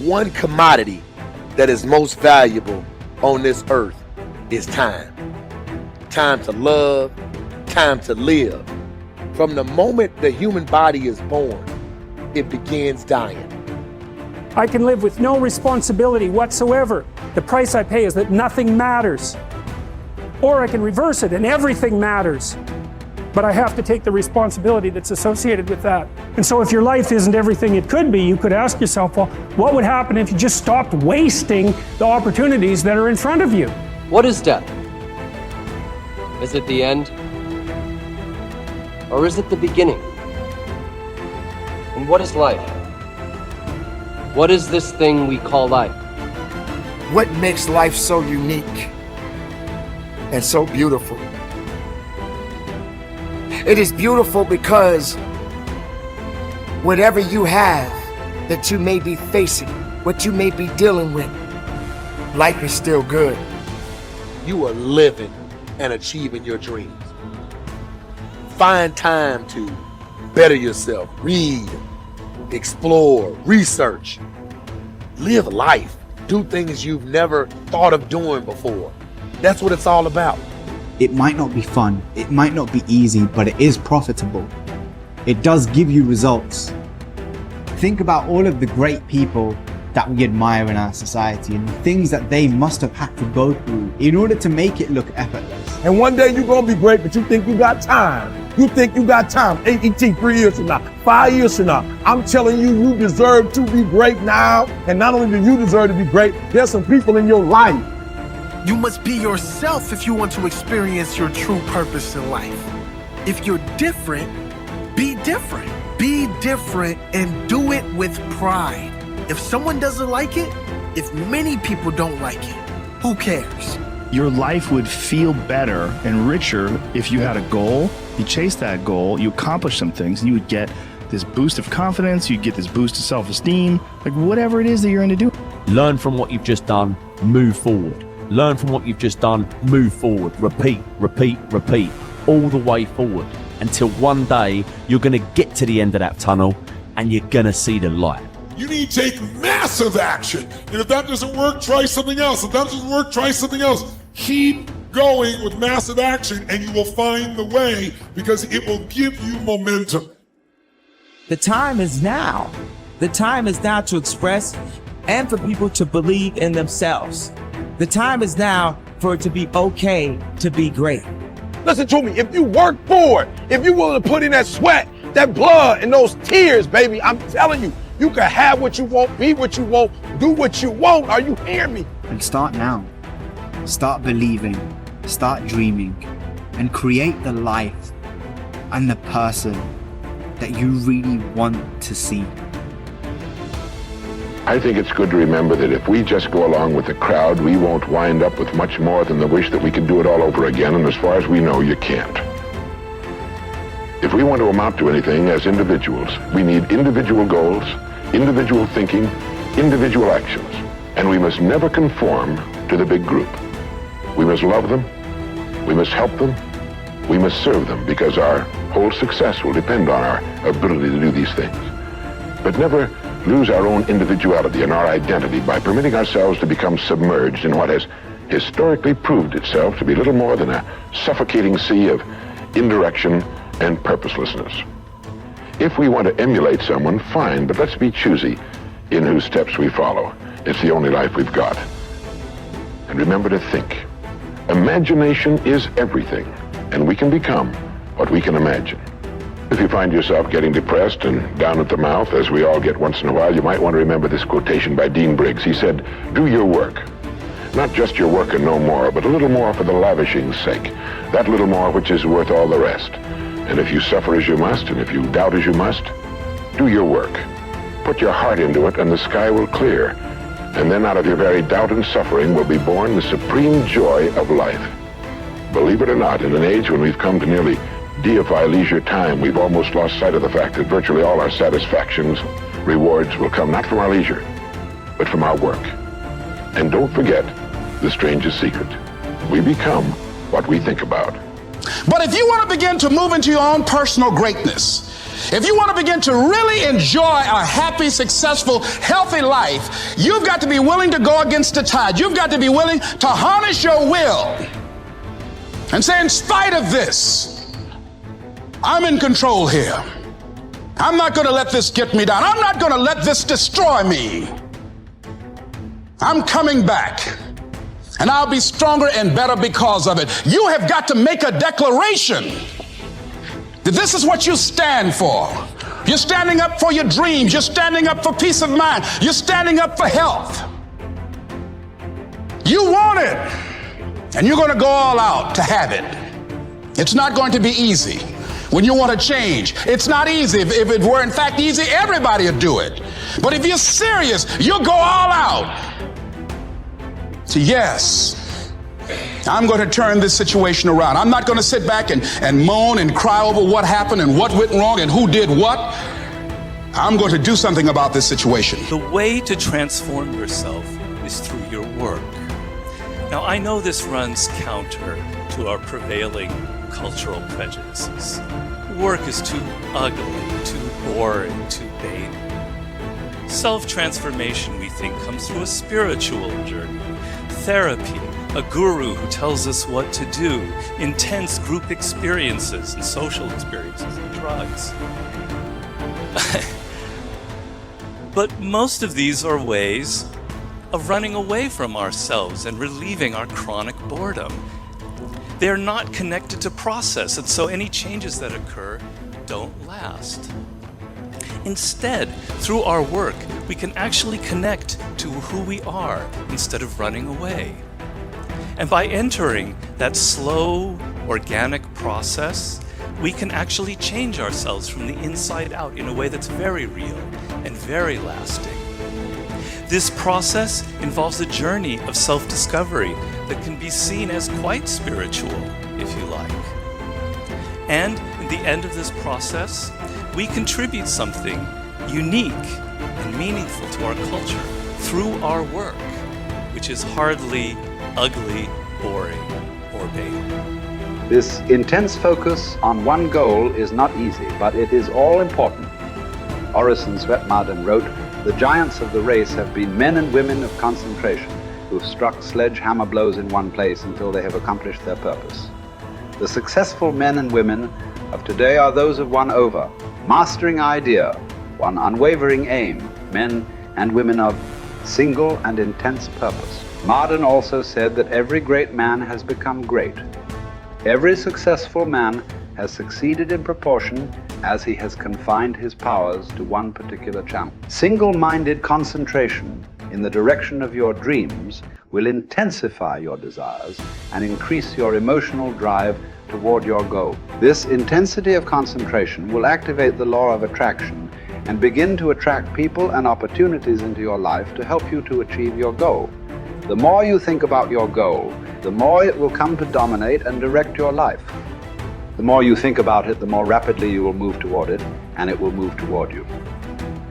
one commodity that is most valuable on this earth is time. Time to love, time to live. From the moment the human body is born, it begins dying. I can live with no responsibility whatsoever. The price I pay is that nothing matters. Or I can reverse it and everything matters. But I have to take the responsibility that's associated with that. And so if your life isn't everything it could be, you could ask yourself, well, what would happen if you just stopped wasting the opportunities that are in front of you? What is death? Is it the end? Or is it the beginning? And what is life? What is this thing we call life? What makes life so unique and so beautiful? It is beautiful because whatever you have that you may be facing, what you may be dealing with, life is still good. You are living and achieving your dreams. Find time to better yourself, read, explore, research, live life, do things you've never thought of doing before. That's what it's all about. It might not be fun, it might not be easy, but it is profitable. It does give you results. Think about all of the great people that we admire in our society and the things that they must have had to go through in order to make it look effortless. And one day you're gonna be great, but you think you got time. You think you got time, 3 years from now, 5 years from now. I'm telling you, you deserve to be great now. And not only do you deserve to be great, there's some people in your life. You must be yourself if you want to experience your true purpose in life. If you're different, be different. Be different and do it with pride. If someone doesn't like it, if many people don't like it, who cares? Your life would feel better and richer if you had a goal, you chased that goal, you accomplished some things, and you would get this boost of confidence, you'd get this boost of self-esteem, like whatever it is that you're going to do. Learn from what you've just done, move forward. Learn from what you've just done, move forward. Repeat, repeat, repeat, all the way forward until one day you're going to get to the end of that tunnel and you're going to see the light. You need to take massive action. And if that doesn't work, try something else. If that doesn't work, try something else. Keep going with massive action and you will find the way because it will give you momentum. The time is now. The time is now to express and for people to believe in themselves. The time is now for it to be okay to be great. Listen to me, if you work for it, if you're willing to put in that sweat, that blood, and those tears, baby, I'm telling you, you can have what you want, be what you want, do what you want. Are you hearing me? And start now. Start believing, start dreaming, and create the life and the person that you really want to see. I think it's good to remember that if we just go along with the crowd, we won't wind up with much more than the wish that we can do it all over again, and as far as we know, you can't. If we want to amount to anything as individuals, we need individual goals, individual thinking, individual actions, and we must never conform to the big group. We must love them, we must help them, we must serve them, because our whole success will depend on our ability to do these things. But never lose our own individuality and our identity by permitting ourselves to become submerged in what has historically proved itself to be little more than a suffocating sea of indirection and purposelessness. If we want to emulate someone, fine, but let's be choosy in whose steps we follow. It's the only life we've got. And remember to think. Imagination is everything, and we can become what we can imagine. If you find yourself getting depressed and down at the mouth, as we all get once in a while, you might want to remember this quotation by Dean Briggs. He said, "Do your work. Not just your work and no more, but a little more for the lavishing's sake. That little more which is worth all the rest. And if you suffer as you must, and if you doubt as you must, do your work. Put your heart into it, and the sky will clear. And then out of your very doubt and suffering will be born the supreme joy of life." Believe it or not, in an age when we've come to nearly deify leisure time, we've almost lost sight of the fact that virtually all our satisfactions, rewards will come not from our leisure, but from our work. And don't forget the strangest secret. We become what we think about. But if you want to begin to move into your own personal greatness, If you want to begin to really enjoy a happy, successful, healthy life, you've got to be willing to go against the tide. You've got to be willing to harness your will and say, in spite of this, I'm in control here. I'm not going to let this get me down. I'm not going to let this destroy me. I'm coming back, and I'll be stronger and better because of it. You have got to make a declaration that this is what you stand for. You're standing up for your dreams. You're standing up for peace of mind. You're standing up for health. You want it, and you're going to go all out to have it. It's not going to be easy. When you want to change, it's not easy. If it were in fact easy, everybody would do it. But if you're serious, you'll go all out. So yes, I'm going to turn this situation around. I'm not going to sit back and moan and cry over what happened and what went wrong and who did what. I'm going to do something about this situation. The way to transform yourself is through your work. Now, I know this runs counter to our prevailing cultural prejudices. Work is too ugly, too boring, too vain. Self-transformation, we think, comes through a spiritual journey, therapy, a guru who tells us what to do, intense group experiences and social experiences, and drugs. But most of these are ways of running away from ourselves and relieving our chronic boredom. They're not connected to process, and so any changes that occur don't last. Instead, through our work, we can actually connect to who we are instead of running away. And by entering that slow, organic process, we can actually change ourselves from the inside out in a way that's very real and very lasting. This process involves a journey of self-discovery that can be seen as quite spiritual, if you like. And in the end of this process, we contribute something unique and meaningful to our culture through our work, which is hardly ugly, boring, or vain. This intense focus on one goal is not easy, but it is all important. Orison Swett Marden wrote, "The giants of the race have been men and women of concentration who've struck sledgehammer blows in one place until they have accomplished their purpose. The successful men and women of today are those of one over, mastering idea, one unwavering aim, men and women of single and intense purpose." Marden also said that every great man has become great. Every successful man has succeeded in proportion as he has confined his powers to one particular channel. Single-minded concentration in the direction of your dreams will intensify your desires and increase your emotional drive toward your goal. This intensity of concentration will activate the law of attraction and begin to attract people and opportunities into your life to help you to achieve your goal. The more you think about your goal, the more it will come to dominate and direct your life. The more you think about it, the more rapidly you will move toward it, and it will move toward you.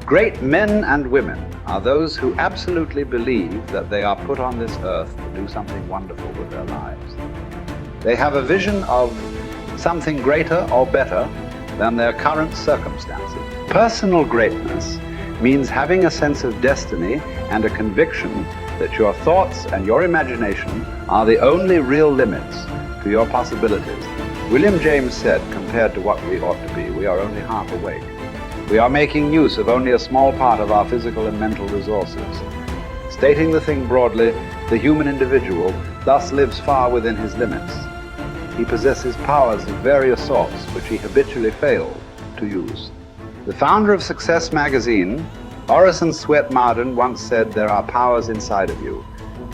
Great men and women are those who absolutely believe that they are put on this earth to do something wonderful with their lives. They have a vision of something greater or better than their current circumstances. Personal greatness means having a sense of destiny and a conviction that your thoughts and your imagination are the only real limits to your possibilities. William James said, compared to what we ought to be, we are only half awake. We are making use of only a small part of our physical and mental resources. Stating the thing broadly, the human individual thus lives far within his limits. He possesses powers of various sorts which he habitually fails to use. The founder of Success magazine, Orison Swett Marden, once said, "There are powers inside of you,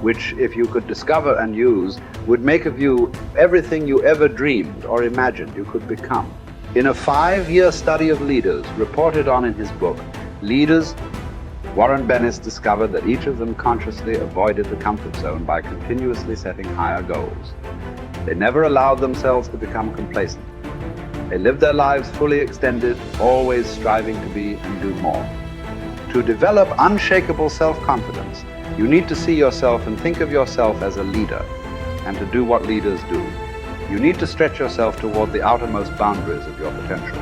which if you could discover and use, would make of you everything you ever dreamed or imagined you could become." In a 5-year study of leaders reported on in his book, Leaders, Warren Bennis discovered that each of them consciously avoided the comfort zone by continuously setting higher goals. They never allowed themselves to become complacent. They lived their lives fully extended, always striving to be and do more. To develop unshakable self-confidence, you need to see yourself and think of yourself as a leader, and to do what leaders do. You need to stretch yourself toward the outermost boundaries of your potential.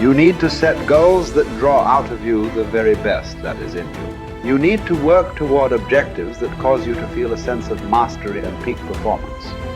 You need to set goals that draw out of you the very best that is in you. You need to work toward objectives that cause you to feel a sense of mastery and peak performance.